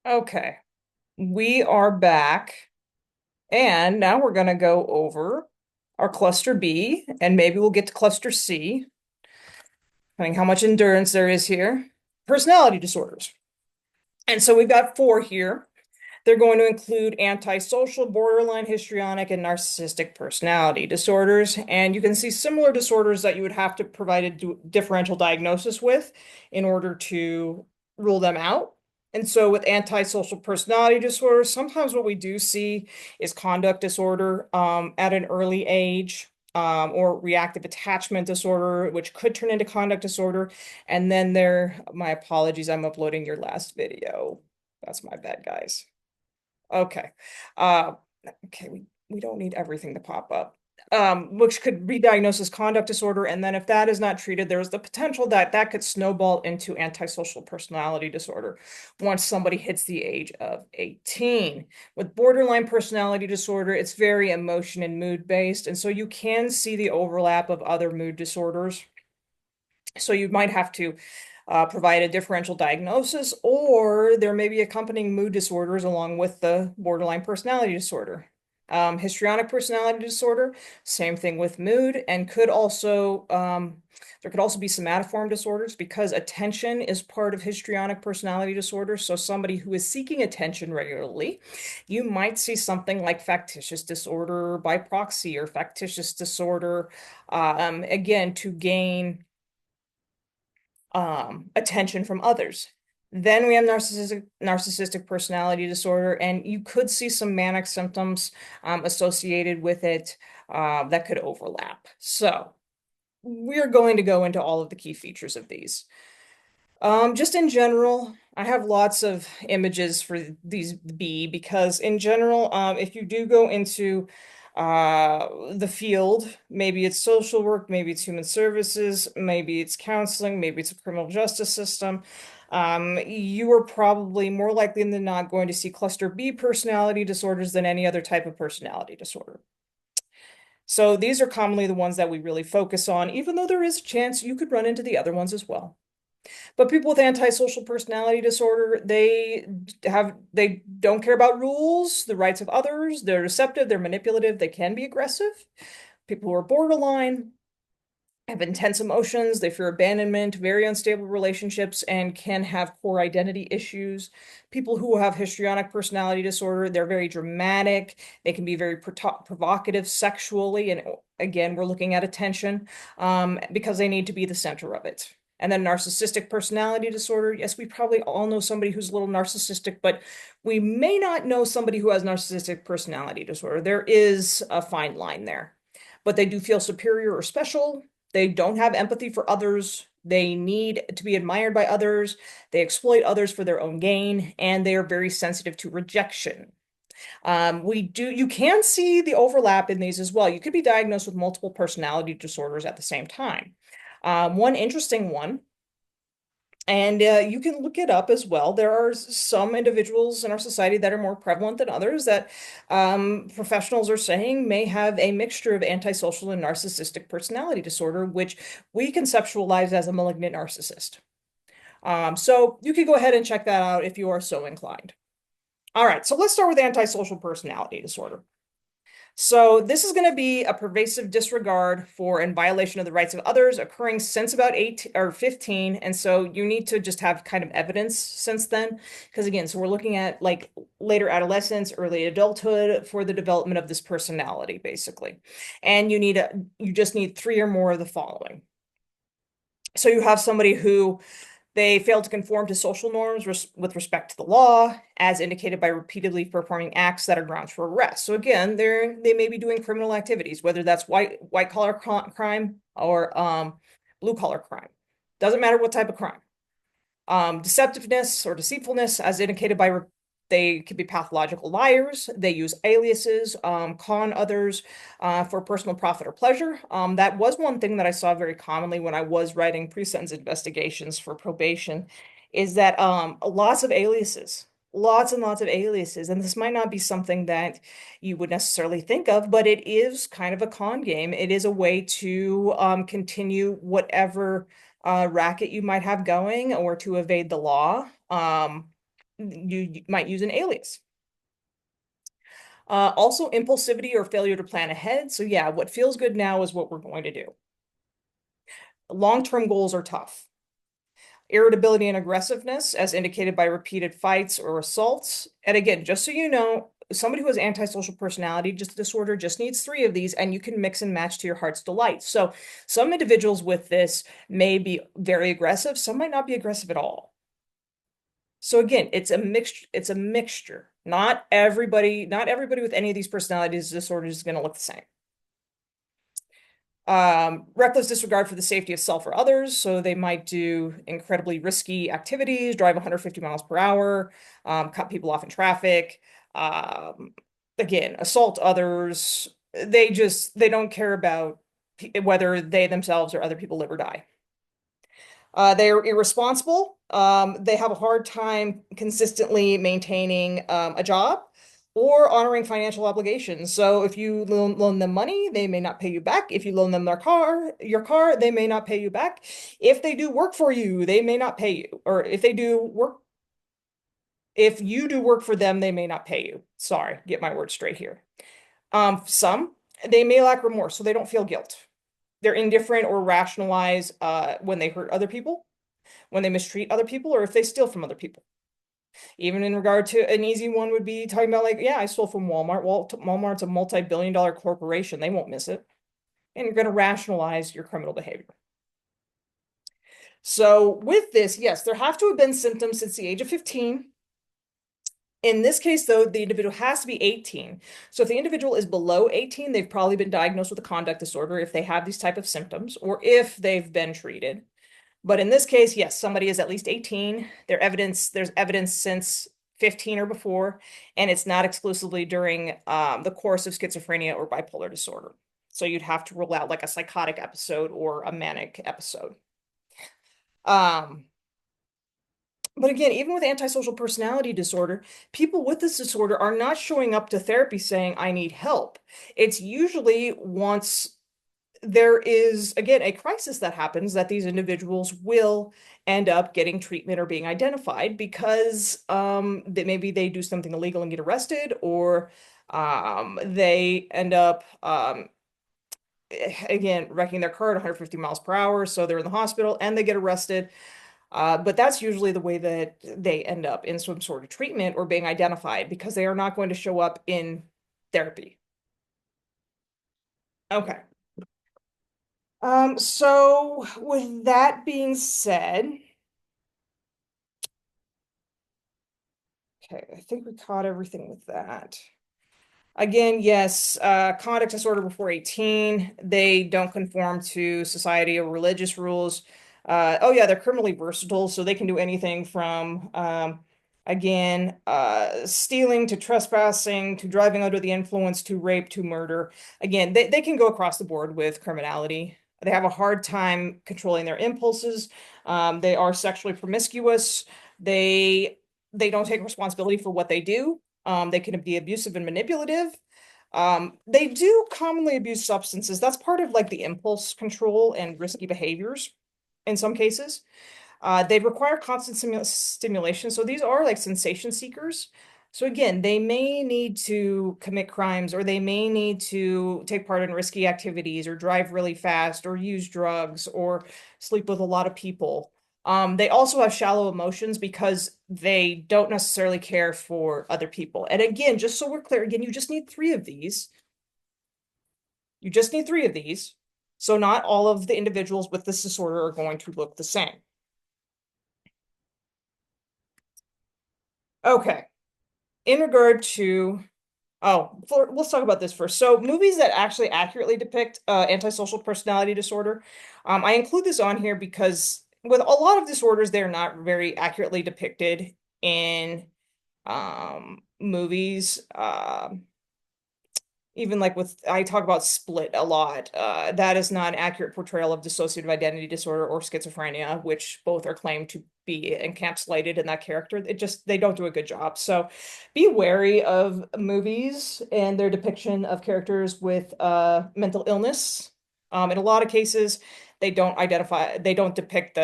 Okay, we are back, and now we're going to go over our cluster B, and maybe we'll get to cluster C, depending how much endurance there is here. Personality disorders. And so we've got four here. They're going to include antisocial, borderline, histrionic, and narcissistic personality disorders. And you can see similar disorders that you would have to provide a differential diagnosis with in order to rule them out. And so with antisocial personality disorders, sometimes what we do see is conduct disorder at an early age. Or reactive attachment disorder, which could turn into conduct disorder. And then my apologies, I'm uploading your last video. That's my bad, guys. Okay. Uh, okay, we don't need everything to pop up. Which could be diagnosed as conduct disorder, and then if that is not treated, there's the potential that that could snowball into antisocial personality disorder once somebody hits the age of 18. With borderline personality disorder, it's very emotion and mood based, and so you can see the overlap of other mood disorders. So you might have to provide a differential diagnosis, or there may be accompanying mood disorders along with the borderline personality disorder. Histrionic personality disorder, same thing with mood, and there could also be somatoform disorders because attention is part of histrionic personality disorder. So somebody who is seeking attention regularly, you might see something like factitious disorder by proxy or factitious disorder, again, to gain attention from others. Then we have narcissistic personality disorder, and you could see some manic symptoms associated with it that could overlap. So we're going to go into all of the key features of these. Just in general, I have lots of images for these B because in general, if you do go into the field, maybe it's social work, maybe it's human services, maybe it's counseling, maybe it's a criminal justice system, you are probably more likely than not going to see cluster B personality disorders than any other type of personality disorder. So these are commonly the ones that we really focus on, even though there is a chance you could run into the other ones as well. But people with antisocial personality disorder, they don't care about rules, the rights of others, they're deceptive, they're manipulative, they can be aggressive. People who are borderline have intense emotions, they fear abandonment, very unstable relationships, and can have core identity issues. People who have histrionic personality disorder, they're very dramatic, they can be very provocative sexually, and again, we're looking at attention because they need to be the center of it. And then narcissistic personality disorder. Yes, we probably all know somebody who's a little narcissistic, but we may not know somebody who has narcissistic personality disorder. There is a fine line there. But they do feel superior or special. They don't have empathy for others. They need to be admired by others. They exploit others for their own gain, and they are very sensitive to rejection. You can see the overlap in these as well. You could be diagnosed with multiple personality disorders at the same time. One interesting one, and you can look it up as well. There are some individuals in our society that are more prevalent than others that professionals are saying may have a mixture of antisocial and narcissistic personality disorder, which we conceptualize as a malignant narcissist. So you could go ahead and check that out if you are so inclined. All right, so let's start with antisocial personality disorder. So this is going to be a pervasive disregard for and violation of the rights of others occurring since about 8 or 15. And so you need to just have kind of evidence since then. Because again, so we're looking at like later adolescence, early adulthood for the development of this personality, basically. And you just need three or more of the following. So you have somebody who they fail to conform to social norms with respect to the law, as indicated by repeatedly performing acts that are grounds for arrest. So again, they may be doing criminal activities, whether that's white collar crime or blue collar crime. Doesn't matter what type of crime. Deceptiveness or deceitfulness, as indicated by they could be pathological liars. They use aliases, con others for personal profit or pleasure. That was one thing that I saw very commonly when I was writing pre-sentence investigations for probation, is that lots of aliases, lots and lots of aliases. And this might not be something that you would necessarily think of, but it is kind of a con game. It is a way to continue whatever racket you might have going or to evade the law. you might use an alias. Also impulsivity or failure to plan ahead. So yeah, what feels good now is what we're going to do. Long-term goals are tough. Irritability and aggressiveness, as indicated by repeated fights or assaults. And again, just so you know, somebody who has antisocial personality disorder just needs three of these, and you can mix and match to your heart's delight. So some individuals with this may be very aggressive, some might not be aggressive at all. So again, it's a mixture. Not everybody with any of these personalities disorders is going to look the same. Reckless disregard for the safety of self or others. So they might do incredibly risky activities, drive 150 miles per hour, cut people off in traffic, um, again, assault others. They don't care about whether they themselves or other people live or die. They're irresponsible. They have a hard time consistently maintaining a job or honoring financial obligations. So if you loan them money, they may not pay you back. If you loan them your car, they may not pay you back. If they do work for you, they may not pay you. Or if you do work for them, they may not pay you. Sorry, get my words straight here. Some, they may lack remorse, so they don't feel guilt. They're indifferent or rationalize when they hurt other people, when they mistreat other people, or if they steal from other people. Even in regard to an easy one would be talking about like, yeah, I stole from Walmart. Well, Walmart's a multi-billion dollar corporation. They won't miss it. And you're going to rationalize your criminal behavior. So with this, yes, there have to have been symptoms since the age of 15. In this case, though, the individual has to be 18. So if the individual is below 18, they've probably been diagnosed with a conduct disorder if they have these type of symptoms or if they've been treated. But in this case, yes, somebody is at least 18. There's evidence since 15 or before, and it's not exclusively during the course of schizophrenia or bipolar disorder. So you'd have to rule out like a psychotic episode or a manic episode. Um, but again, even with antisocial personality disorder, people with this disorder are not showing up to therapy saying, I need help. It's usually once there is, again, a crisis that happens that these individuals will end up getting treatment or being identified because that maybe they do something illegal and get arrested, or they end up again wrecking their car at 150 miles per hour, so they're in the hospital and they get arrested. But that's usually the way that they end up in some sort of treatment or being identified because they are not going to show up in therapy. Okay. So with that being said, okay, I think we caught everything with that. Again, yes, conduct disorder before 18, they don't conform to society or religious rules. Oh yeah, they're criminally versatile, so they can do anything from again, stealing to trespassing to driving under the influence to rape to murder. Again, they can go across the board with criminality. They have a hard time controlling their impulses. They are sexually promiscuous. They don't take responsibility for what they do. They can be abusive and manipulative. They do commonly abuse substances. That's part of like the impulse control and risky behaviors in some cases. They require constant stimulation. So these are like sensation seekers. So again, they may need to commit crimes or they may need to take part in risky activities or drive really fast or use drugs or sleep with a lot of people. They also have shallow emotions because they don't necessarily care for other people. And again, just so we're clear, again, you just need three of these. You just need three of these. So not all of the individuals with this disorder are going to look the same. Okay. In regard to, let's talk about this first. So movies that actually accurately depict antisocial personality disorder, I include this on here because with a lot of disorders, they're not very accurately depicted in movies. Even like I talk about Split a lot. That is not an accurate portrayal of dissociative identity disorder or schizophrenia, which both are claimed to be encapsulated in that character. They don't do a good job. So be wary of movies and their depiction of characters with mental illness. In a lot of cases, they don't depict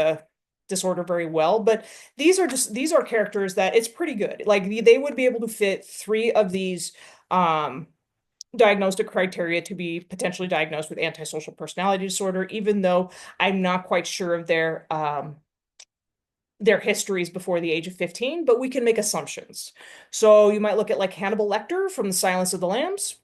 disorder very well, but these are characters that it's pretty good. Like they would be able to fit three of these diagnostic criteria to be potentially diagnosed with antisocial personality disorder, even though I'm not quite sure of their histories before the age of 15, but we can make assumptions. So you might look at like Hannibal Lecter from The Silence of the Lambs,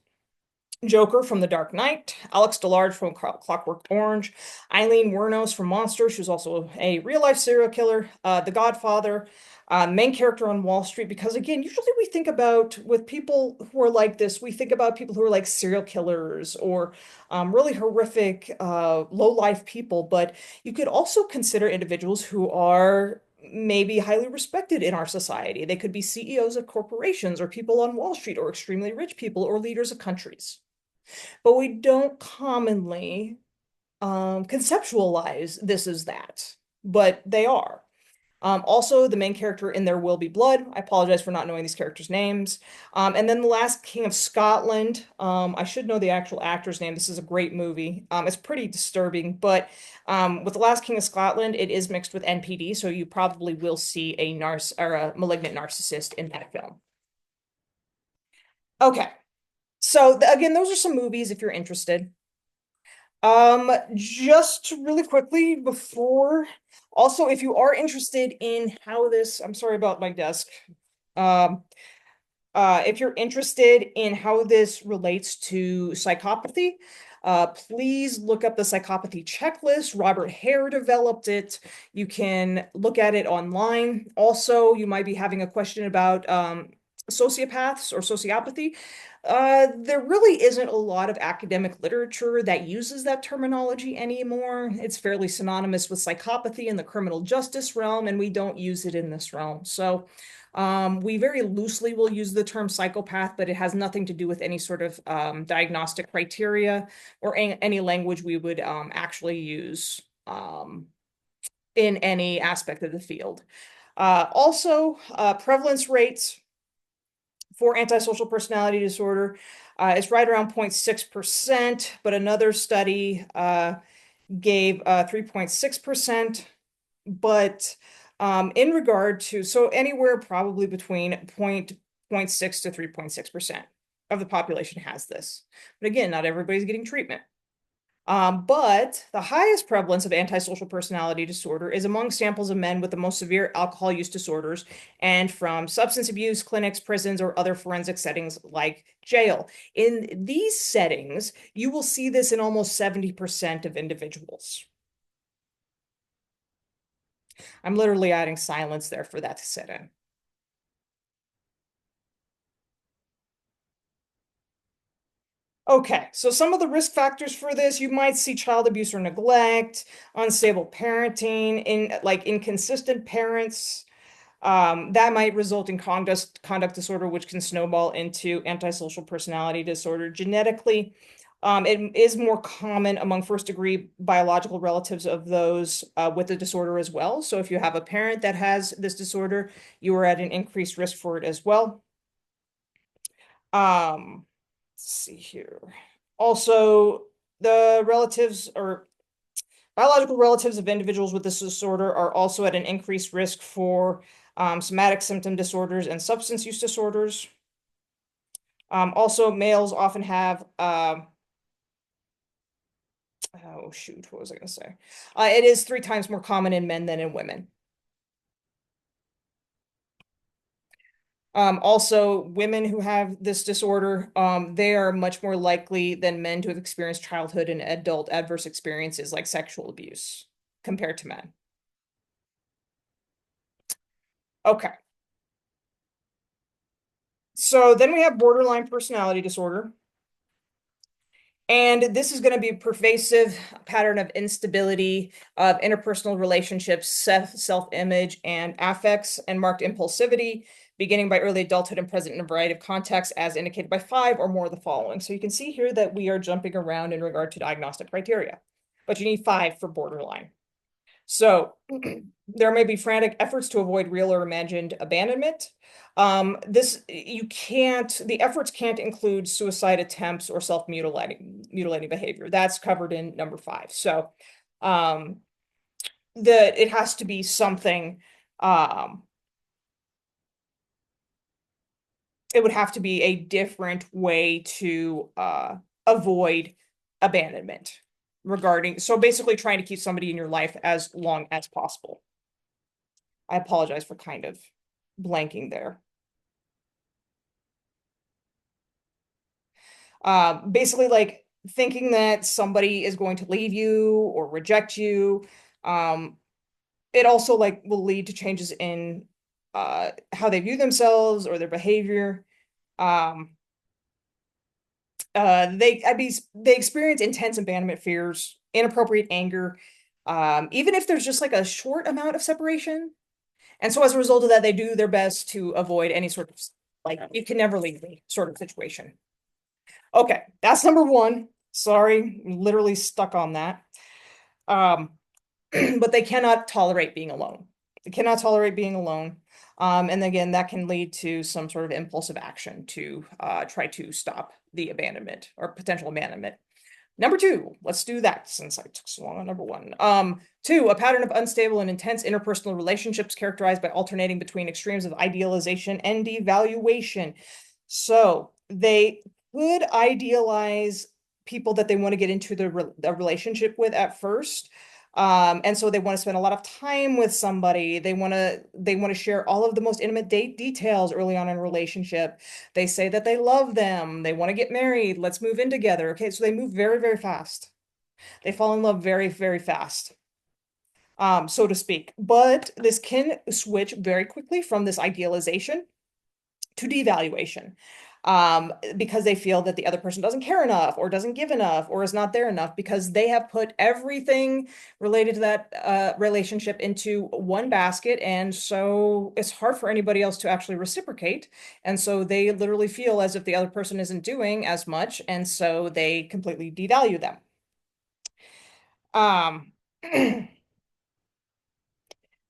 Joker from The Dark Knight, Alex DeLarge from Clockwork Orange, Eileen Wuornos from Monster. She was also a real life serial killer, The Godfather, main character on Wall Street. Because again, usually we think about with people who are like this, we think about people who are like serial killers or really horrific, low life people. But you could also consider individuals who are maybe highly respected in our society. They could be CEOs of corporations or people on Wall Street or extremely rich people or leaders of countries, but we don't commonly conceptualize this as that, but they are. Also, the main character in There Will Be Blood. I apologize for not knowing these characters' names. And then The Last King of Scotland. I should know the actual actor's name. This is a great movie. It's pretty disturbing, but with The Last King of Scotland, it is mixed with NPD, so you probably will see a malignant narcissist in that film. Okay, so again, those are some movies if you're interested. Just really quickly before, also, if you are interested in how this, I'm sorry about my desk. Um, if you're interested in how this relates to psychopathy, please look up the psychopathy checklist. Robert Hare developed it. You can look at it online. Also, you might be having a question about sociopaths or sociopathy. There really isn't a lot of academic literature that uses that terminology anymore. It's fairly synonymous with psychopathy in the criminal justice realm, and we don't use it in this realm. So, we very loosely will use the term psychopath, but it has nothing to do with any sort of diagnostic criteria or any language we would actually use in any aspect of the field. Also, prevalence rates for antisocial personality disorder is right around 0.6%, but another study gave 3.6%. But in regard to, so anywhere probably between 0.6 to 3.6% of the population has this. But again, not everybody's getting treatment. But the highest prevalence of antisocial personality disorder is among samples of men with the most severe alcohol use disorders and from substance abuse clinics, prisons, or other forensic settings like jail. In these settings, you will see this in almost 70% of individuals. I'm literally adding silence there for that to sit in. Okay, so some of the risk factors for this, you might see child abuse or neglect, unstable parenting, in like inconsistent parents. That might result in conduct disorder, which can snowball into antisocial personality disorder. Genetically, it is more common among first degree biological relatives of those with the disorder as well. So if you have a parent that has this disorder, you are at an increased risk for it as well. Let's see here. Also, the relatives or biological relatives of individuals with this disorder are also at an increased risk for somatic symptom disorders and substance use disorders. Also, males often have, oh shoot, what was I going to say? It is 3 times more common in men than in women. Also, women who have this disorder, they are much more likely than men to have experienced childhood and adult adverse experiences like sexual abuse compared to men. Okay. So then we have borderline personality disorder. And this is going to be a pervasive pattern of instability of interpersonal relationships, self-image, and affects, and marked impulsivity, beginning by early adulthood and present in a variety of contexts, as indicated by 5 or more of the following. So you can see here that we are jumping around in regard to diagnostic criteria, but you need 5 for borderline. So there may be frantic efforts to avoid real or imagined abandonment. The efforts can't include suicide attempts or self-mutilating behavior. That's covered in number 5. So, it has to be something, um, it would have to be a different way to avoid abandonment regarding, so basically trying to keep somebody in your life as long as possible. I apologize for kind of blanking there. Basically like thinking that somebody is going to leave you or reject you. Um, it also like will lead to changes in how they view themselves or their behavior. Um, they experience intense abandonment fears, inappropriate anger, even if there's just like a short amount of separation. And so as a result of that, they do their best to avoid any sort of like you can never leave me sort of situation. Okay, that's number one. Sorry, literally stuck on that. Um, but they cannot tolerate being alone. They cannot tolerate being alone. And again, that can lead to some sort of impulsive action to try to stop the abandonment or potential abandonment. Number two, let's do that since I took so long on number one. Two, a pattern of unstable and intense interpersonal relationships characterized by alternating between extremes of idealization and devaluation. So they could idealize people that they want to get into the relationship with at first. And so they want to spend a lot of time with somebody. They want to share all of the most intimate date details early on in a relationship. They say that they love them. They want to get married. Let's move in together. Okay, so they move very, very fast. They fall in love very, very fast, so to speak. But this can switch very quickly from this idealization to devaluation, because they feel that the other person doesn't care enough or doesn't give enough or is not there enough because they have put everything related to that relationship into one basket. And so it's hard for anybody else to actually reciprocate. And so they literally feel as if the other person isn't doing as much. And so they completely devalue them. Um,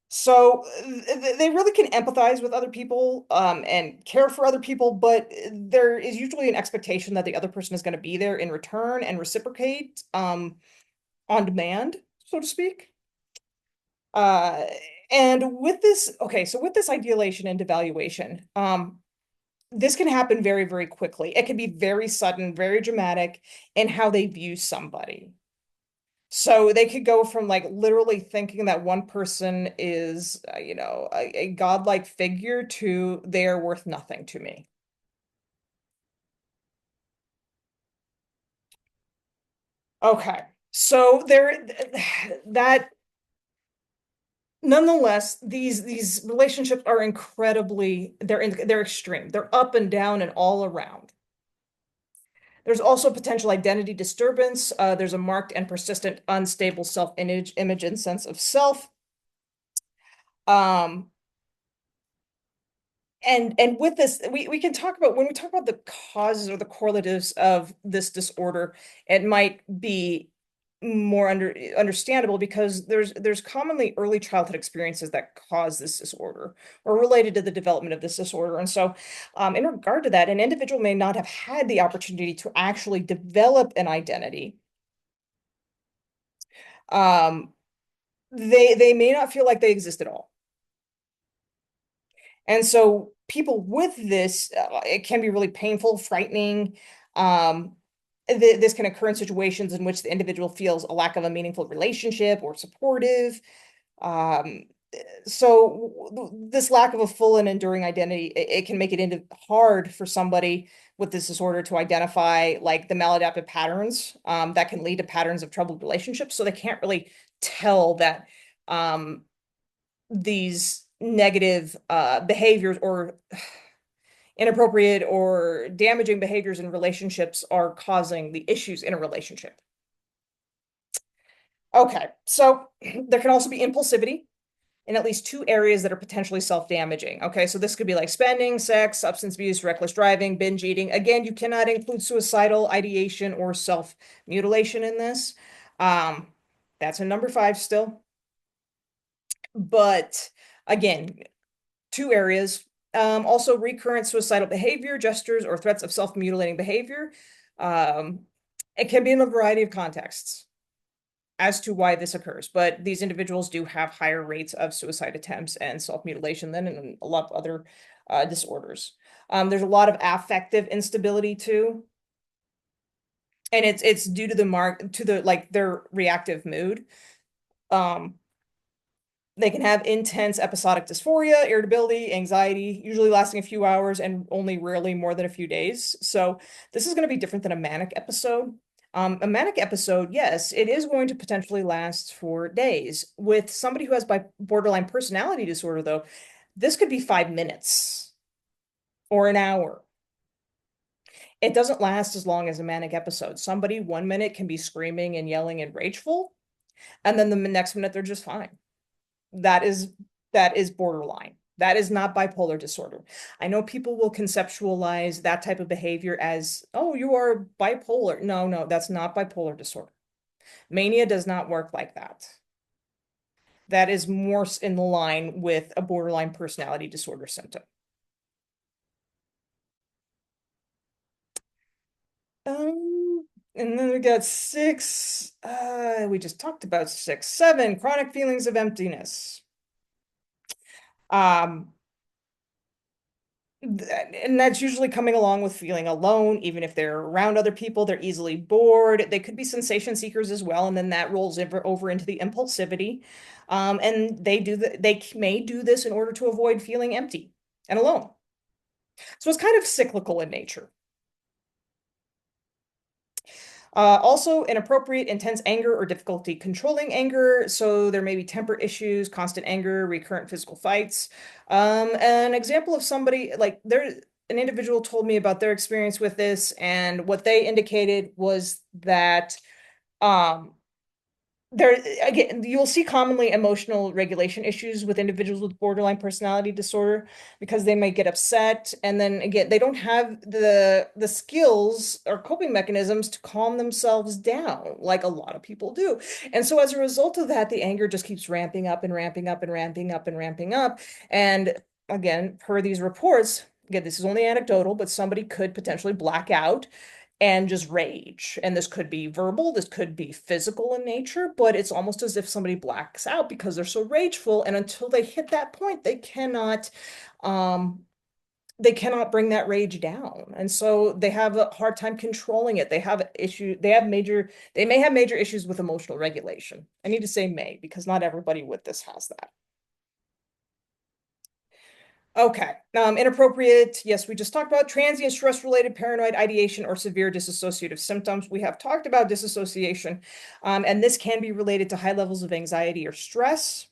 So they really can empathize with other people, and care for other people, but there is usually an expectation that the other person is going to be there in return and reciprocate, on demand, so to speak. Uh, and with this, okay, so with this idealization and devaluation, this can happen very, very quickly. It can be very sudden, very dramatic in how they view somebody. So they could go from like literally thinking that one person is, a godlike figure to they are worth nothing to me. Okay. So there, that nonetheless, these relationships are incredibly, they're extreme. They're up and down and all around. There's also potential identity disturbance. There's a marked and persistent unstable self image and sense of self. Um, and with this we can talk about when we talk about the causes or the correlatives of this disorder, it might be more understandable because there's commonly early childhood experiences that cause this disorder or related to the development of this disorder. And so in regard to that, an individual may not have had the opportunity to actually develop an identity. um they may not feel like they exist at all. And so people with this, it can be really painful, frightening. Um, this can occur in situations in which the individual feels a lack of a meaningful relationship or supportive. Um, so this lack of a full and enduring identity, it can make it into hard for somebody with this disorder to identify like the maladaptive patterns, that can lead to patterns of troubled relationships. So they can't really tell that, um, these negative behaviors or inappropriate or damaging behaviors in relationships are causing the issues in a relationship. Okay, so there can also be impulsivity in at least two areas that are potentially self-damaging. Okay, so this could be like spending, sex, substance abuse, reckless driving, binge eating. Again, you cannot include suicidal ideation or self-mutilation in this. Um, that's a number five still. But again, two areas. Also, recurrent suicidal behavior, gestures, or threats of self-mutilating behavior. Um, it can be in a variety of contexts. as to why this occurs, but these individuals do have higher rates of suicide attempts and self-mutilation than in a lot of other disorders. There's a lot of affective instability too, and it's due to the like their reactive mood. Um, they can have intense episodic dysphoria, irritability, anxiety, usually lasting a few hours and only rarely more than a few days. So this is going to be different than a manic episode. A manic episode, yes, it is going to potentially last for days. With somebody who has borderline personality disorder, though, this could be 5 minutes or an hour. It doesn't last as long as a manic episode. Somebody 1 minute can be screaming and yelling and rageful, and then the next minute they're just fine. That is borderline. That is not bipolar disorder. I know people will conceptualize that type of behavior as, oh, you are bipolar. No, no, that's not bipolar disorder. Mania does not work like that. That is more in the line with a borderline personality disorder symptom. And then we got six. We just talked about six. Seven, chronic feelings of emptiness. Um, and that's usually coming along with feeling alone, even if they're around other people, they're easily bored. They could be sensation seekers as well, and then that rolls over into the impulsivity. And they may do this in order to avoid feeling empty and alone. So it's kind of cyclical in nature. Also, inappropriate, intense anger or difficulty controlling anger. So there may be temper issues, constant anger, recurrent physical fights. An example of somebody like an individual told me about their experience with this, and what they indicated was that um, there again, you'll see commonly emotional regulation issues with individuals with borderline personality disorder because they may get upset, and then again they don't have the skills or coping mechanisms to calm themselves down like a lot of people do. And so as a result of that, the anger just keeps ramping up and ramping up and ramping up and ramping up. And again, per these reports, again, this is only anecdotal, but somebody could potentially black out and just rage. And this could be verbal, this could be physical in nature, but it's almost as if somebody blacks out because they're so rageful. And until they hit that point, um, they cannot bring that rage down. And so they have a hard time controlling it. They may have major issues with emotional regulation. I need to say may, because not everybody with this has that. Okay. Inappropriate. Yes, we just talked about transient stress-related paranoid ideation or severe dissociative symptoms. We have talked about disassociation, and this can be related to high levels of anxiety or stress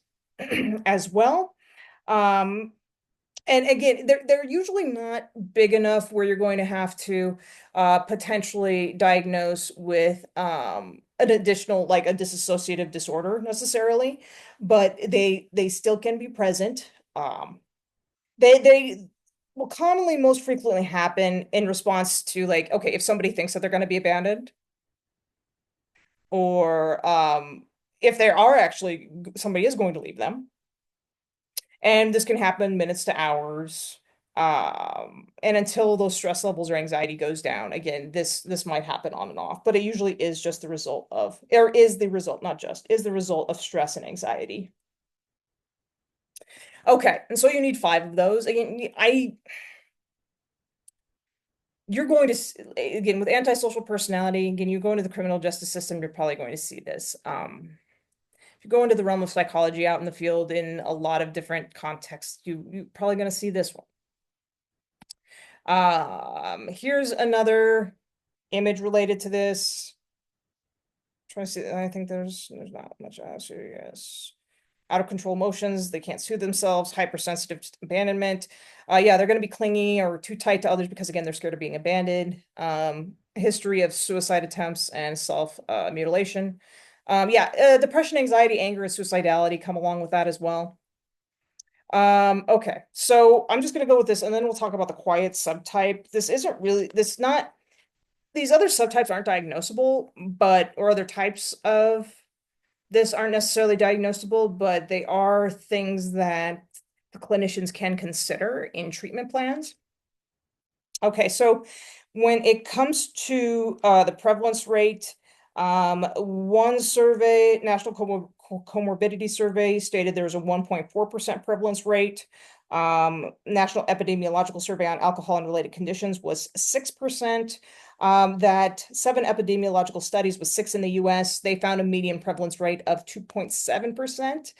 as well. Um, and again, they're usually not big enough where you're going to have to potentially diagnose with an additional, like a dissociative disorder necessarily, but they still can be present. They will commonly most frequently happen in response to, like, okay, if somebody thinks that they're going to be abandoned, or if they are actually somebody is going to leave them. And this can happen minutes to hours. And until those stress levels or anxiety goes down, again, this might happen on and off, but it usually is just the result of, or is the result, not just, is the result of stress and anxiety. Okay, and so you need 5 of those. Again, you're going to, again, with antisocial personality, again, you go into the criminal justice system, you're probably going to see this. If you go into the realm of psychology out in the field in a lot of different contexts, you're probably going to see this one. Here's another image related to this. Trying to see, I think there's not much else here. Yes. Out of control emotions, they can't soothe themselves, hypersensitive to abandonment. Yeah, they're going to be clingy or too tight to others because, again, they're scared of being abandoned. History of suicide attempts and self mutilation. Yeah, depression, anxiety, anger, and suicidality come along with that as well. Okay, so I'm just going to go with this, and then we'll talk about the quiet subtype. These other subtypes aren't diagnosable, or other types of this aren't necessarily diagnosable, but they are things that the clinicians can consider in treatment plans. Okay, so when it comes to the prevalence rate, One survey, National Comorbidity Survey, stated there was a 1.4% prevalence rate. National Epidemiological Survey on Alcohol and Related Conditions was 6%. That 7 epidemiological studies with 6 in the US, they found a median prevalence rate of 2.7%.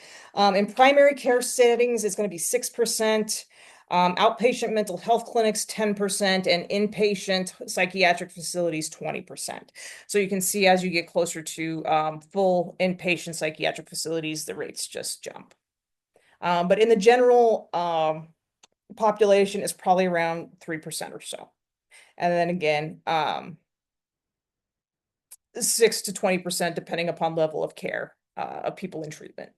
In primary care settings, it's going to be 6%. Outpatient mental health clinics, 10%, and inpatient psychiatric facilities, 20%. So you can see as you get closer to full inpatient psychiatric facilities, the rates just jump. But in the general population, it's probably around 3% or so. And then again, 6 to 20% depending upon level of care of people in treatment.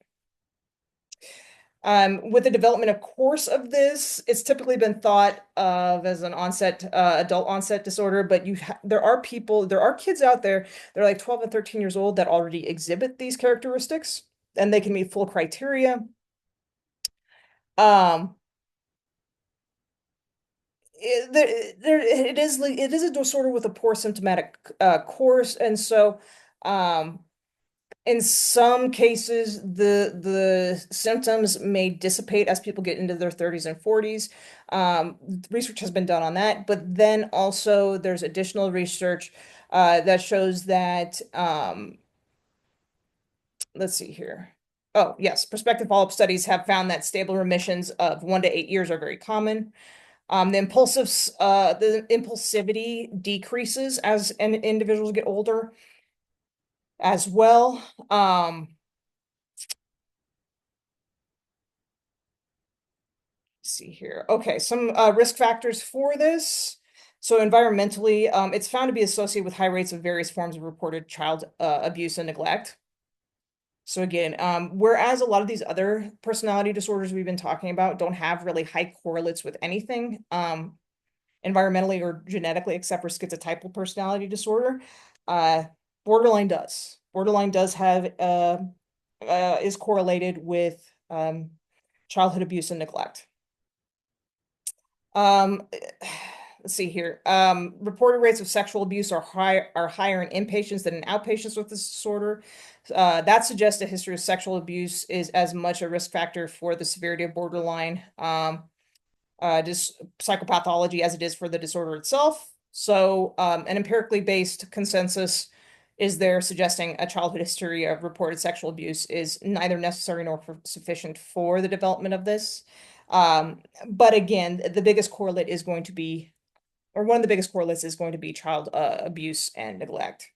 With the development, of course, of this, it's typically been thought of as an adult onset disorder, but there are kids out there that are like 12 and 13 years old that already exhibit these characteristics, and they can meet full criteria. Um, it is a disorder with a poor symptomatic course, and so in some cases, the symptoms may dissipate as people get into their 30s and 40s. Research has been done on that, but then also there's additional research that shows that, let's see here. Oh, yes, prospective follow-up studies have found that stable remissions of 1 to 8 years are very common. The impulsivity decreases as individuals get older as well. See here. Okay, some risk factors for this. So environmentally, it's found to be associated with high rates of various forms of reported child abuse and neglect. So again, whereas a lot of these other personality disorders we've been talking about don't have really high correlates with anything, environmentally or genetically, except for schizotypal personality disorder, uh, borderline does. Borderline does have is correlated with childhood abuse and neglect. Um, let's see here. Reported rates of sexual abuse are higher in inpatients than in outpatients with this disorder. That suggests a history of sexual abuse is as much a risk factor for the severity of borderline psychopathology as it is for the disorder itself. So, an empirically based consensus is there suggesting a childhood history of reported sexual abuse is neither necessary nor sufficient for the development of this. But again, the biggest correlate is going to be, or one of the biggest correlates is going to be child abuse and neglect.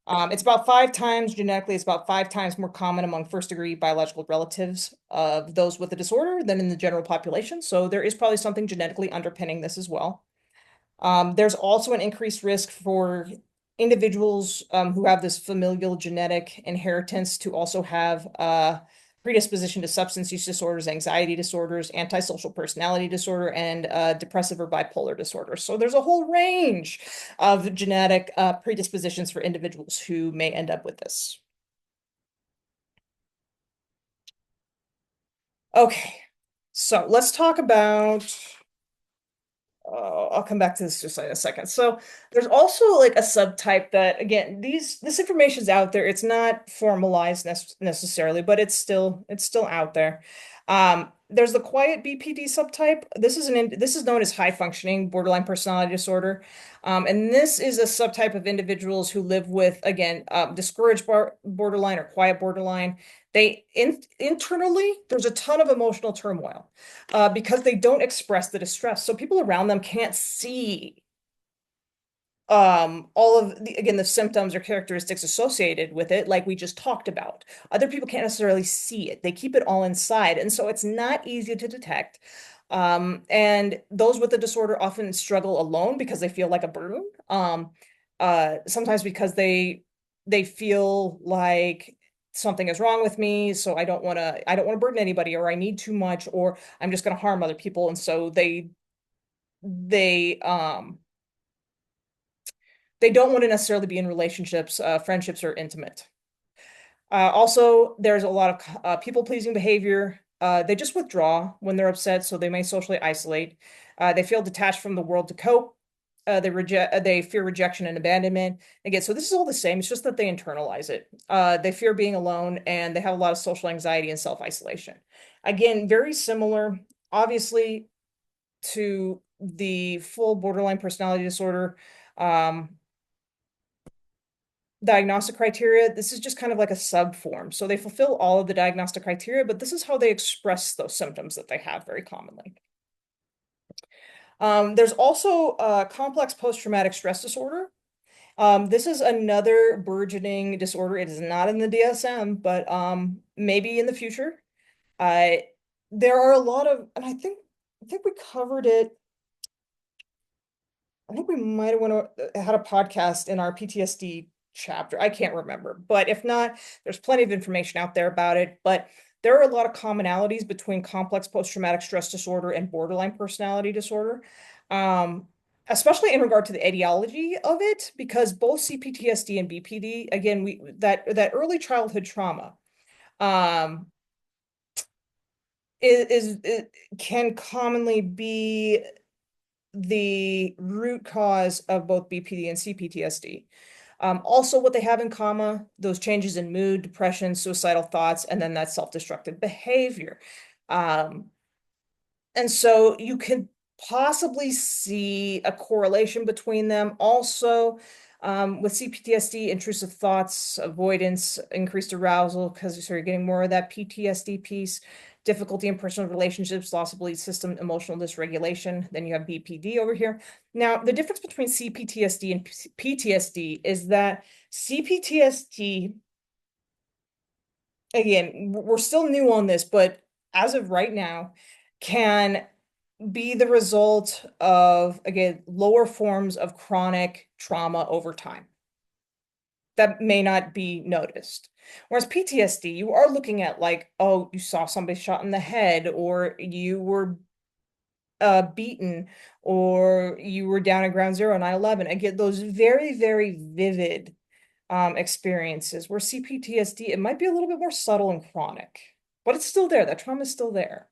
It's about 5 times genetically, it's about 5 times more common among first-degree biological relatives of those with the disorder than in the general population. So there is probably something genetically underpinning this as well. There's also an increased risk for individuals who have this familial genetic inheritance to also have predisposition to substance use disorders, anxiety disorders, antisocial personality disorder, and depressive or bipolar disorder. So there's a whole range of genetic predispositions for individuals who may end up with this. Okay, so let's talk about I'll come back to this just in a second. So there's also like a subtype that again, this information's out there. It's not formalized necessarily, but it's still out there. There's the quiet BPD subtype. This is known as high functioning borderline personality disorder. And this is a subtype of individuals who live with, again, discouraged borderline or quiet borderline. Internally, there's a ton of emotional turmoil because they don't express the distress. So people around them can't see all of the symptoms or characteristics associated with it, like we just talked about. Other people can't necessarily see it. They keep it all inside, and so it's not easy to detect. And those with the disorder often struggle alone because they feel like a burden. Sometimes because they feel like something is wrong with me, so I don't want to burden anybody, or I need too much, or I'm just going to harm other people, and so they they don't want to necessarily be in relationships, friendships, or intimate. Also, there's a lot of people-pleasing behavior. They just withdraw when they're upset, so they may socially isolate. They feel detached from the world to cope. they fear rejection and abandonment. Again, so this is all the same. It's just that they internalize it. They fear being alone and they have a lot of social anxiety and self-isolation. Again, very similar, obviously, to the full borderline personality disorder diagnostic criteria. This is just kind of like a sub form. So they fulfill all of the diagnostic criteria, but this is how they express those symptoms that they have very commonly. There's also complex post-traumatic stress disorder. This is another burgeoning disorder. It is not in the DSM, but maybe in the future. Uh, there are a lot of, and I think we covered it. I think we might have had a podcast in our PTSD chapter. I can't remember, but if not, there's plenty of information out there about it. But there are a lot of commonalities between complex post-traumatic stress disorder and borderline personality disorder, especially in regard to the etiology of it, because both CPTSD and BPD, again, that early childhood trauma, um, it can commonly be the root cause of both BPD and CPTSD. Also, what they have in common, those changes in mood, depression, suicidal thoughts, and then that self-destructive behavior. Um, and so you can possibly see a correlation between them. Also, with CPTSD, intrusive thoughts, avoidance, increased arousal, because you're getting more of that PTSD piece, difficulty in personal relationships, loss of belief system, emotional dysregulation. Then you have BPD over here. Now, the difference between CPTSD and PTSD is that CPTSD, again, we're still new on this, but as of right now, can be the result of, again, lower forms of chronic trauma over time that may not be noticed. Whereas PTSD, you are looking at like, oh, you saw somebody shot in the head, or you were beaten, or you were down at ground zero, 9/11. Again, those very, very vivid experiences. Where CPTSD, it might be a little bit more subtle and chronic, but it's still there. That trauma is still there.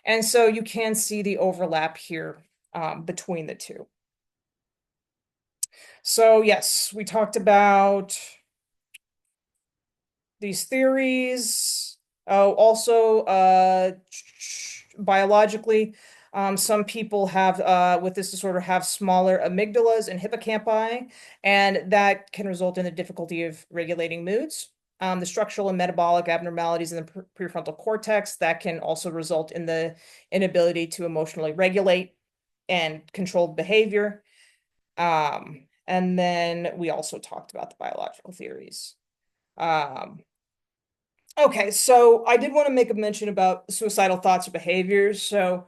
And so you can see the overlap here between the two. So yes, we talked about these theories. Oh, also biologically, some people have with this disorder have smaller amygdalas and hippocampi, and that can result in the difficulty of regulating moods. The structural and metabolic abnormalities in the prefrontal cortex that can also result in the inability to emotionally regulate and control behavior. And then we also talked about the biological theories. Um, okay, so I did want to make a mention about suicidal thoughts or behaviors. So,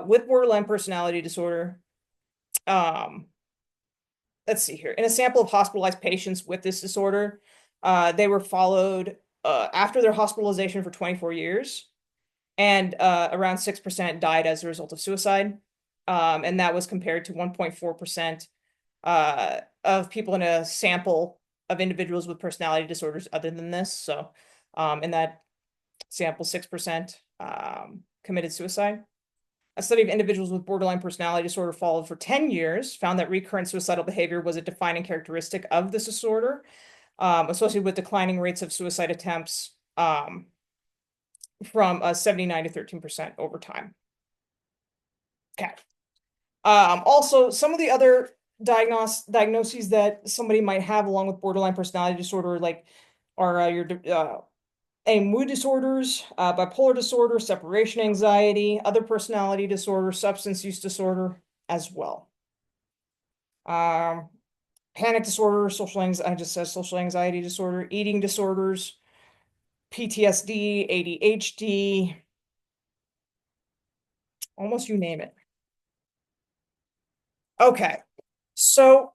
with borderline personality disorder, um, let's see here. In a sample of hospitalized patients with this disorder, they were followed after their hospitalization for 24 years, and around 6% died as a result of suicide. And that was compared to 1.4% of people in a sample of individuals with personality disorders other than this. So, in that sample, 6% committed suicide. A study of individuals with borderline personality disorder followed for 10 years found that recurrent suicidal behavior was a defining characteristic of this disorder, associated with declining rates of suicide attempts from 79 to 13% over time. Okay. Also, some of the other diagnoses that somebody might have along with borderline personality disorder, like, are your mood disorders, bipolar disorder, separation anxiety, other personality disorder, substance use disorder as well. Panic disorder, social anxiety, I just said social anxiety disorder, eating disorders, PTSD, ADHD, almost you name it. Okay, so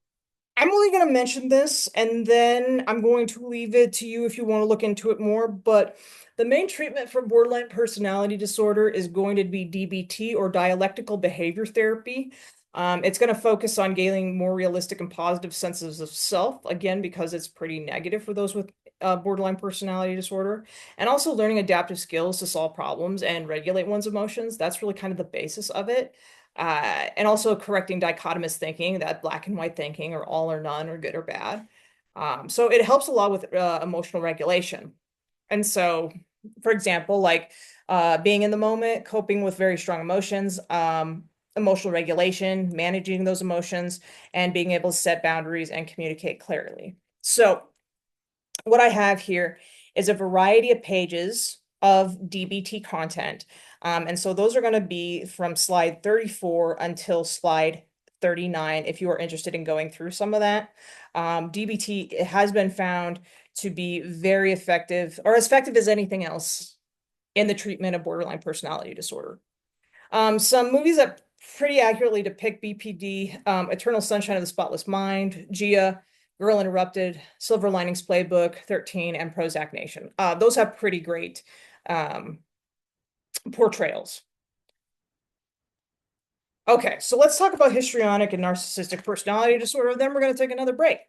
I'm only going to mention this and then I'm going to leave it to you if you want to look into it more. But the main treatment for borderline personality disorder is going to be DBT, or dialectical behavior therapy. It's going to focus on gaining more realistic and positive senses of self, again, because it's pretty negative for those with borderline personality disorder, and also learning adaptive skills to solve problems and regulate one's emotions. That's really kind of the basis of it. and also correcting dichotomous thinking, that black and white thinking, or all or none, or good or bad. So it helps a lot with emotional regulation. And so, for example, like being in the moment, coping with very strong emotions, emotional regulation, managing those emotions, and being able to set boundaries and communicate clearly. So, what I have here is a variety of pages of DBT content. And so those are going to be from slide 34 until slide 39 if you are interested in going through some of that. DBT has been found to be very effective, or as effective as anything else in the treatment of borderline personality disorder. Some movies that pretty accurately depict BPD, Eternal Sunshine of the Spotless Mind, Gia, Girl Interrupted, Silver Linings Playbook, 13, and Prozac Nation. Those have pretty great um, portrayals. Okay, so let's talk about histrionic and narcissistic personality disorder, then we're going to take another break.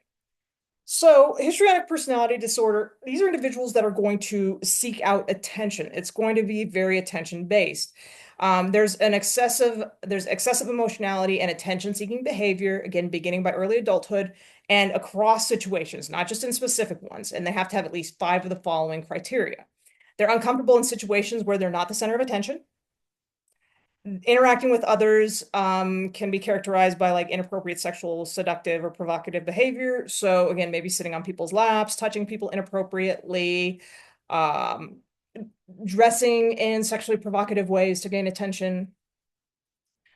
So, histrionic personality disorder, these are individuals that are going to seek out attention. It's going to be very attention based. There's excessive emotionality and attention-seeking behavior, again, beginning by early adulthood and across situations, not just in specific ones. And they have to have at least 5 of the following criteria. They're uncomfortable in situations where they're not the center of attention. Interacting with others can be characterized by like inappropriate sexual, seductive, or provocative behavior. So again, maybe sitting on people's laps, touching people inappropriately, um, dressing in sexually provocative ways to gain attention,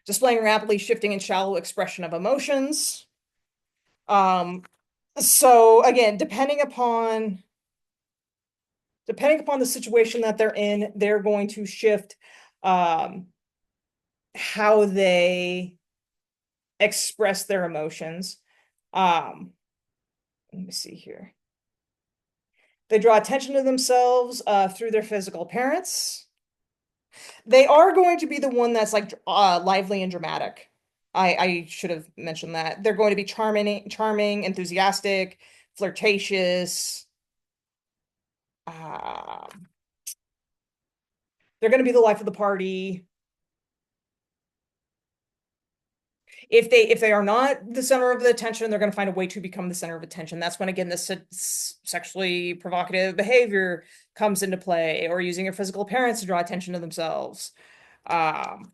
displaying rapidly shifting and shallow expression of emotions. Um, so again, depending upon the situation that they're in, they're going to shift um, how they express their emotions. Um, Let me see here. They draw attention to themselves through their physical appearance. They are going to be the one that's like lively and dramatic. I should have mentioned that. They're going to be charming, enthusiastic, flirtatious. Um, they're going to be the life of the party. If they are not the center of the attention, they're going to find a way to become the center of attention. That's when again this sexually provocative behavior comes into play, or using your physical appearance to draw attention to themselves. Um,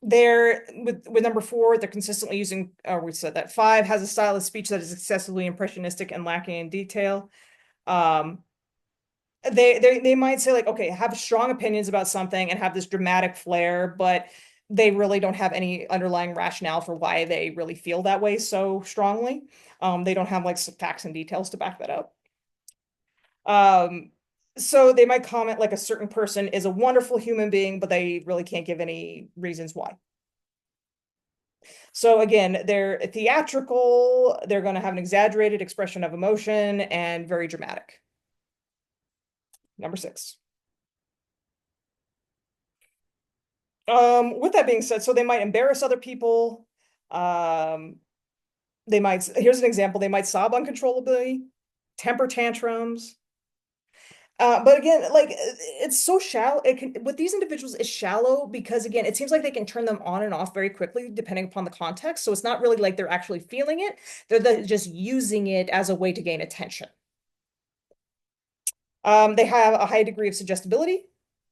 they're with number 4, they're consistently using, we said that 5 has a style of speech that is excessively impressionistic and lacking in detail. Um, they might say like, okay, have strong opinions about something and have this dramatic flair, but they really don't have any underlying rationale for why they really feel that way so strongly. They don't have like some facts and details to back that up. Um, so they might comment like a certain person is a wonderful human being, but they really can't give any reasons why. So again, they're theatrical, they're going to have an exaggerated expression of emotion and very dramatic. Number 6. With that being said, so they might embarrass other people. Um, here's an example, they might sob uncontrollably, temper tantrums. But again, like it's so shallow. It can with these individuals, it's shallow because again, it seems like they can turn them on and off very quickly depending upon the context. So it's not really like they're actually feeling it. Just using it as a way to gain attention. They have a high degree of suggestibility,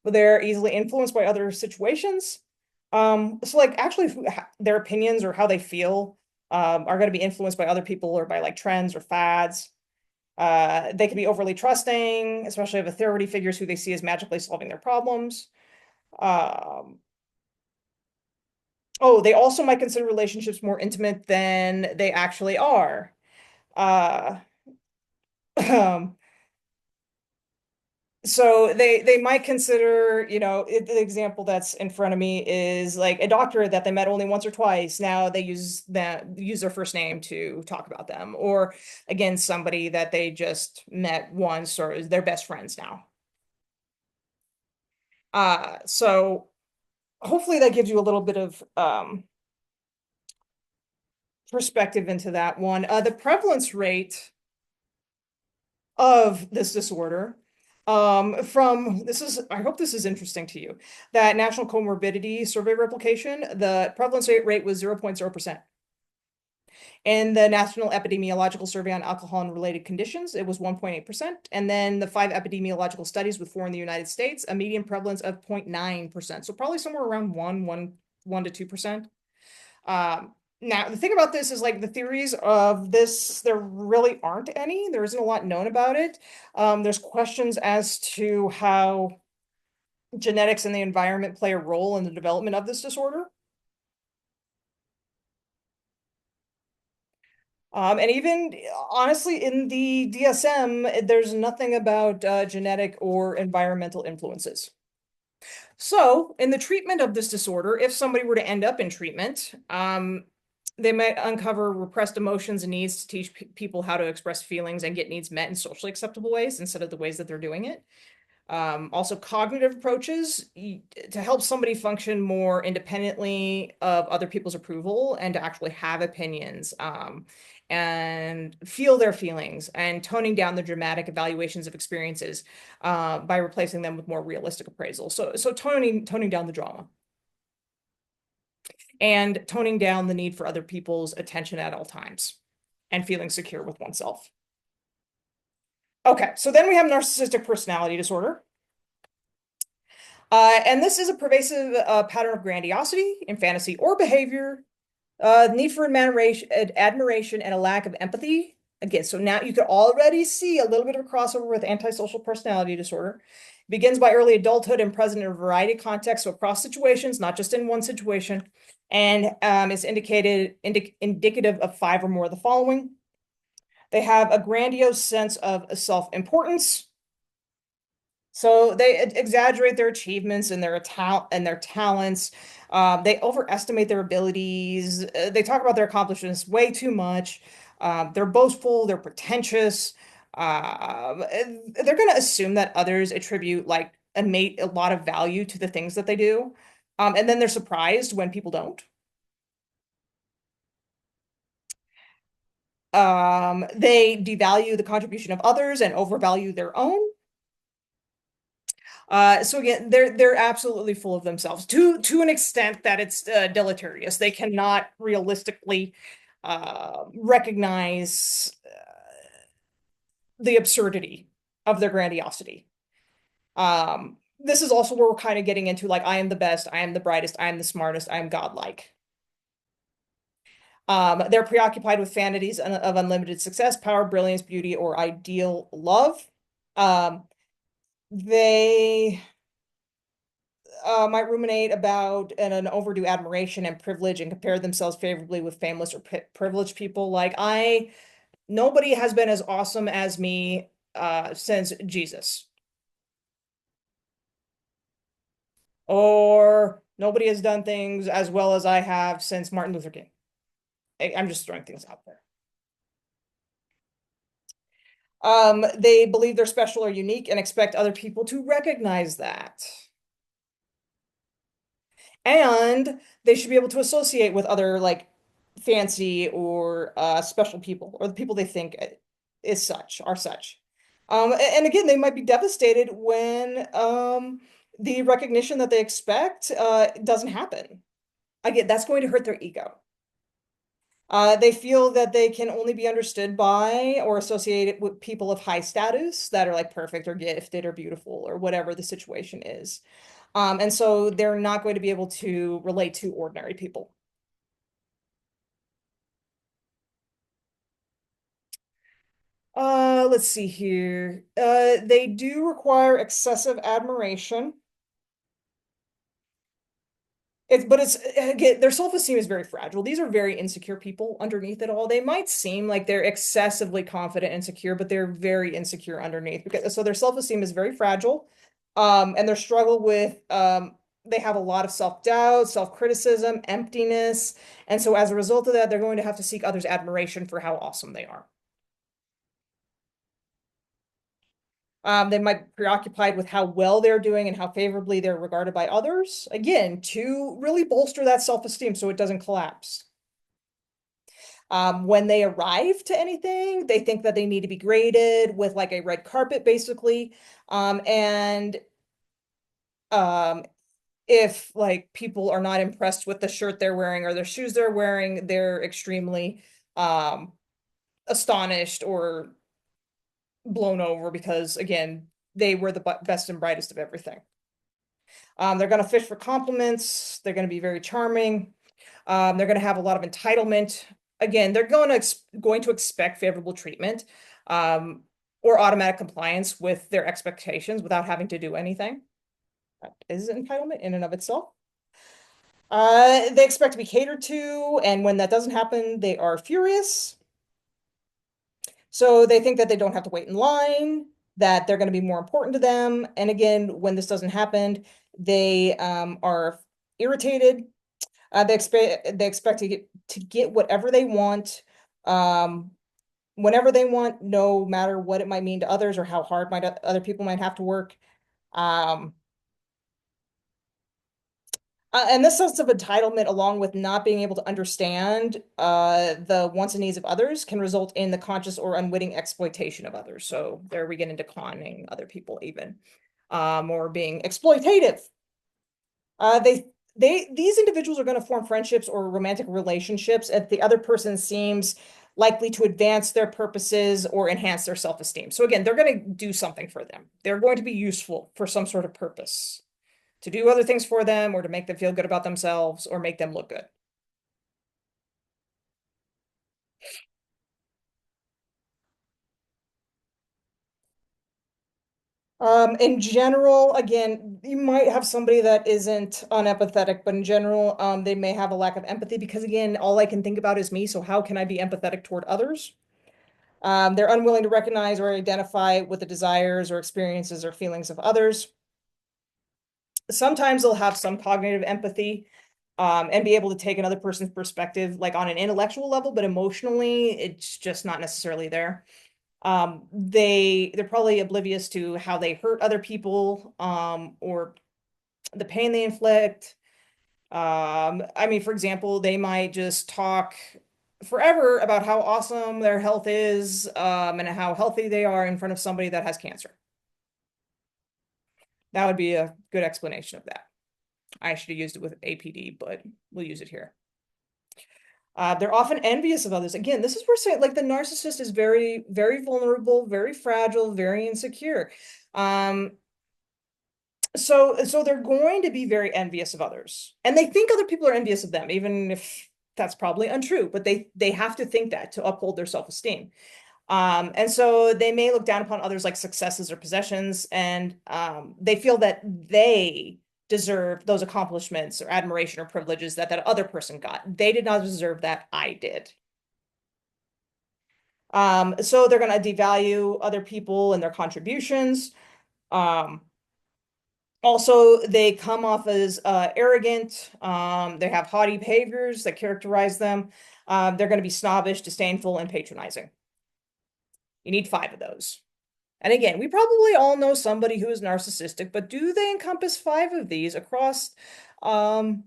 but they're easily influenced by other situations. So like actually their opinions or how they feel are going to be influenced by other people or by like trends or fads. They can be overly trusting, especially of authority figures who they see as magically solving their problems. Um, oh, they also might consider relationships more intimate than they actually are. Uh, um, so they might consider, the example that's in front of me is like a doctor that they met only once or twice. Now they use their first name to talk about them, or again, somebody that they just met once or is their best friends now. So hopefully that gives you a little bit of perspective into that one. The prevalence rate of this disorder From this is, I hope this is interesting to you. That National Comorbidity Survey replication, the prevalence rate was 0.0%. In the National Epidemiological Survey on Alcohol and Related Conditions, it was 1.8%. And then the 5 epidemiological studies with 4 in the United States, a median prevalence of 0.9%. So probably somewhere around 1 to 2%. Now, the thing about this is like the theories of this, there really aren't any. There isn't a lot known about it. There's questions as to how genetics and the environment play a role in the development of this disorder. And even honestly, in the DSM, there's nothing about genetic or environmental influences. So, in the treatment of this disorder, if somebody were to end up in treatment, they might uncover repressed emotions and needs to teach people how to express feelings and get needs met in socially acceptable ways instead of the ways that they're doing it. Also, cognitive approaches to help somebody function more independently of other people's approval and to actually have opinions and feel their feelings and toning down the dramatic evaluations of experiences by replacing them with more realistic appraisal. So toning down the drama and toning down the need for other people's attention at all times and feeling secure with oneself. Okay, so then we have narcissistic personality disorder. And this is a pervasive pattern of grandiosity in fantasy or behavior, need for admiration, and a lack of empathy. Again, so now you could already see a little bit of a crossover with antisocial personality disorder. Begins by early adulthood and present in a variety of contexts, so across situations, not just in one situation, and is indicative of 5 or more of the following. They have a grandiose sense of self-importance. So they exaggerate their achievements and their talents. They overestimate their abilities. They talk about their accomplishments way too much. They're boastful. They're pretentious. They're going to assume that others attribute like a lot of value to the things that they do, and then they're surprised when people don't. They devalue the contribution of others and overvalue their own. So again, they're absolutely full of themselves to an extent that it's deleterious. They cannot realistically recognize the absurdity of their grandiosity. This is also where we're kind of getting into like, I am the best, I am the brightest, I am the smartest, I am godlike. They're preoccupied with fantasies of unlimited success, power, brilliance, beauty, or ideal love. They might ruminate about an overdue admiration and privilege and compare themselves favorably with famous or privileged people. Like nobody has been as awesome as me since Jesus. Or nobody has done things as well as I have since Martin Luther King. I'm just throwing things out there. They believe they're special or unique and expect other people to recognize that. And they should be able to associate with other like fancy or special people or the people they think are such. And again, they might be devastated when the recognition that they expect doesn't happen. Again, that's going to hurt their ego. They feel that they can only be understood by or associated with people of high status that are like perfect or gifted or beautiful or whatever the situation is. And so they're not going to be able to relate to ordinary people. Let's see here. They do require excessive admiration. But again, their self-esteem is very fragile. These are very insecure people underneath it all. They might seem like they're excessively confident and secure, but they're very insecure underneath so their self-esteem is very fragile. And their struggle with they have a lot of self-doubt, self-criticism, emptiness. And so as a result of that, they're going to have to seek others' admiration for how awesome they are. They might be preoccupied with how well they're doing and how favorably they're regarded by others, again, to really bolster that self-esteem so it doesn't collapse. When they arrive to anything, they think that they need to be graded with like a red carpet, basically. And um, if like people are not impressed with the shirt they're wearing or the shoes they're wearing, they're extremely um, astonished or blown over because, again, they were the best and brightest of everything. They're going to fish for compliments. They're going to be very charming. They're going to have a lot of entitlement. Again, they're going to expect favorable treatment um, or automatic compliance with their expectations without having to do anything. That is entitlement in and of itself. They expect to be catered to, and when that doesn't happen, they are furious. So they think that they don't have to wait in line, that they're going to be more important to them. And again, when this doesn't happen, they are irritated. They expect to get whatever they want, um, whenever they want, no matter what it might mean to others or how hard might other people might have to work. Um, and this sense of entitlement, along with not being able to understand the wants and needs of others, can result in the conscious or unwitting exploitation of others. So there we get into conning other people even, or being exploitative. Uh, they these individuals are going to form friendships or romantic relationships if the other person seems likely to advance their purposes or enhance their self-esteem. So again, they're going to do something for them. They're going to be useful for some sort of purpose, to do other things for them or to make them feel good about themselves or make them look good. In general, again, you might have somebody that isn't unempathetic, but in general, they may have a lack of empathy because, again, all I can think about is me. So how can I be empathetic toward others? They're unwilling to recognize or identify with the desires or experiences or feelings of others. Sometimes they'll have some cognitive empathy, and be able to take another person's perspective, like on an intellectual level, but emotionally, it's just not necessarily there. They're probably oblivious to how they hurt other people, or the pain they inflict. I mean, for example, they might just talk forever about how awesome their health is, and how healthy they are in front of somebody that has cancer. That would be a good explanation of that. I should have used it with APD, but we'll use it here. They're often envious of others. Again, this is where saying like the narcissist is very, very vulnerable, very fragile, very insecure. Um, so they're going to be very envious of others, and they think other people are envious of them, even if that's probably untrue. But they have to think that to uphold their self-esteem. And so they may look down upon others like successes or possessions, and they feel that they deserve those accomplishments or admiration or privileges that that other person got. They did not deserve that. I did. So they're going to devalue other people and their contributions. Um, Also, they come off as arrogant. They have haughty behaviors that characterize them. They're going to be snobbish, disdainful, and patronizing. You need five of those. And again, we probably all know somebody who is narcissistic, but do they encompass five of these um,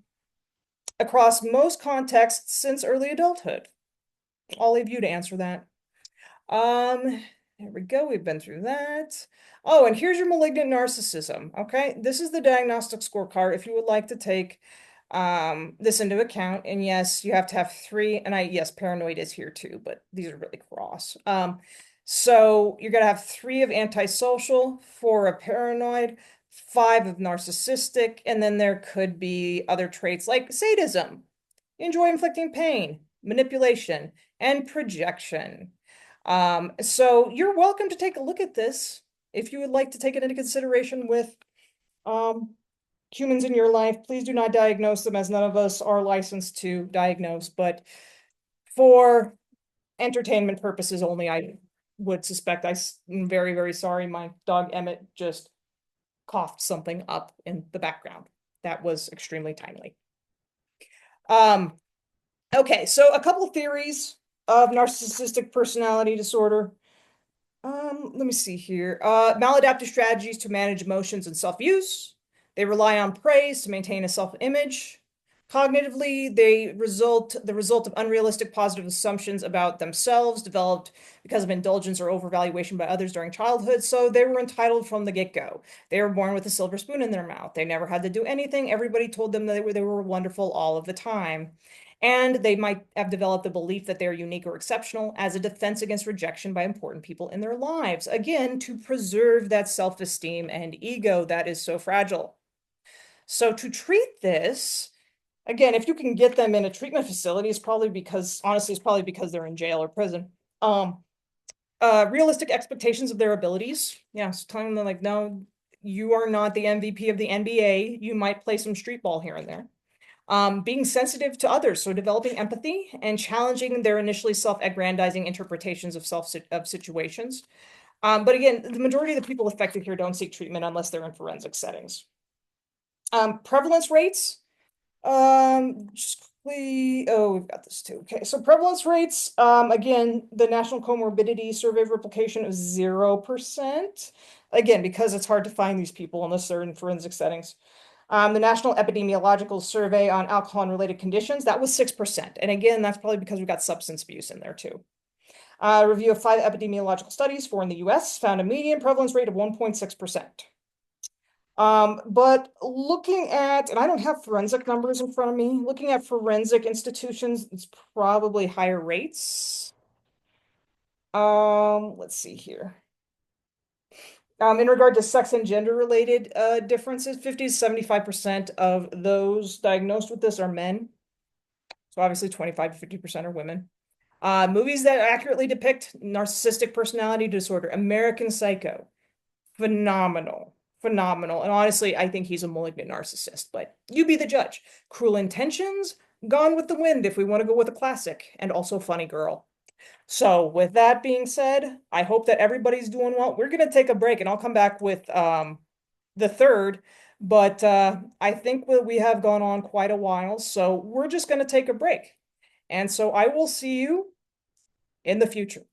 across most contexts since early adulthood? I'll leave you to answer that. There we go. We've been through that. Oh, and here's your malignant narcissism. Okay, this is the diagnostic scorecard if you would like to take this into account. And yes, you have to have three. And yes, paranoid is here too, but these are really cross. So you're gonna have three of antisocial, four of paranoid, five of narcissistic, and then there could be other traits like sadism, enjoy inflicting pain, manipulation, and projection. So you're welcome to take a look at this if you would like to take it into consideration with um, humans in your life. Please do not diagnose them, as none of us are licensed to diagnose, but for entertainment purposes only, I would suspect. I'm very, very sorry. My dog Emmett just coughed something up in the background. That was extremely timely. Um, okay, so a couple of theories of narcissistic personality disorder. Let me see here. Maladaptive strategies to manage emotions and self-use. They rely on praise to maintain a self-image. Cognitively, the result of unrealistic positive assumptions about themselves developed because of indulgence or overvaluation by others during childhood. So they were entitled from the get-go. They were born with a silver spoon in their mouth. They never had to do anything. Everybody told them that they were wonderful all of the time. And they might have developed the belief that they're unique or exceptional as a defense against rejection by important people in their lives. Again, to preserve that self-esteem and ego that is so fragile. So to treat this, again, if you can get them in a treatment facility, honestly, it's probably because they're in jail or prison. Um, Realistic expectations of their abilities. Yeah, so telling them like, no, you are not the MVP of the NBA. You might play some street ball here and there. Being sensitive to others, so developing empathy and challenging their initially self-aggrandizing interpretations of situations. But again, the majority of the people affected here don't seek treatment unless they're in forensic settings. Prevalence rates. Just quickly, oh, we've got this too. Okay, so prevalence rates, again, the National Comorbidity Survey replication of 0%. Again, because it's hard to find these people unless they're in forensic settings. The National Epidemiological Survey on Alcohol and Related Conditions, that was 6%. And again, that's probably because we've got substance abuse in there too. Review of 5 epidemiological studies, 4 in the US, found a median prevalence rate of 1.6%. But looking at, and I don't have forensic numbers in front of me, looking at forensic institutions, it's probably higher rates. Let's see here. In regard to sex and gender related differences, 50 to 75% of those diagnosed with this are men. So obviously 25 to 50% are women. Movies that accurately depict narcissistic personality disorder, American Psycho, phenomenal. Phenomenal. And honestly, I think he's a malignant narcissist, but you be the judge. Cruel Intentions, Gone with the Wind, if we want to go with a classic, and also Funny Girl. So, with that being said, I hope that everybody's doing well. We're going to take a break and I'll come back with the third, but I think we have gone on quite a while, so we're just going to take a break. And so I will see you in the future.